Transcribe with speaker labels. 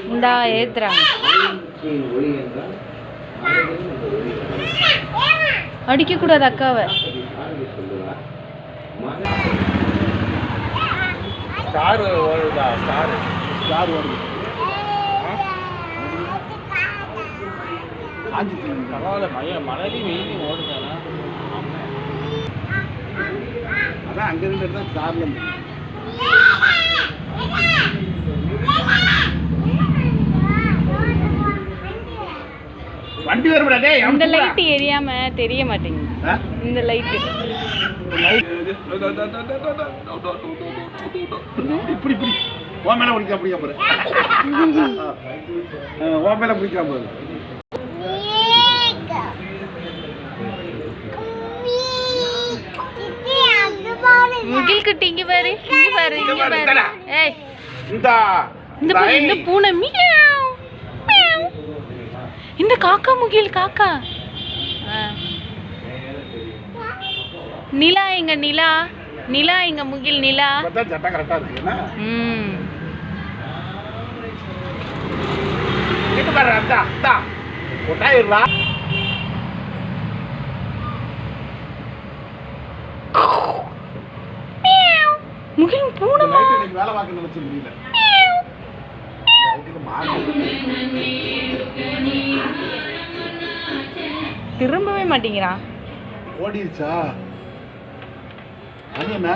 Speaker 1: இந்தா ஏத்துறாங்க. அடிக்க கூடாது அக்காவை.
Speaker 2: ஸ்டார் ஓடுதா? ஸ்டார் ஓடுது. பரவாயில்ல, மழையும் வெயிலையும் ஓடுதானா? அதான் அங்கே இருந்து தான் ஸ்டார்ல வண்டி வரும்டா.
Speaker 1: இந்த லைட் எரியாம தெரிய மாட்டேங்குது. இந்த லைட்
Speaker 2: இப்படி இப்படி ஓ மேல பிடிக்காம பாரு. ஓ மேல பிடிக்காம பாரு.
Speaker 1: முகில் குட்டி இங்க பாரு, இங்க பாரு, இங்க பாரு. ஏய் இந்த பாரு, இந்த பூனை மியாவ் மியாவ். இந்த காக்கா முகில் காக்கா. நிலா எங்க நிலா, நிலா எங்க முகில் நிலா.
Speaker 2: அதான் சட்டை கரெக்டா இருக்குனா. இது பாரு அந்தா ஒட்டாயிரா.
Speaker 1: முகில் பூனை
Speaker 2: நைட் இன்னைக்கு வேலை பார்க்க நினைச்சு முடியல.
Speaker 1: திரும்பவே மாட்டேங்கிறான்.
Speaker 2: ஓடிடுச்சா? அது என்ன?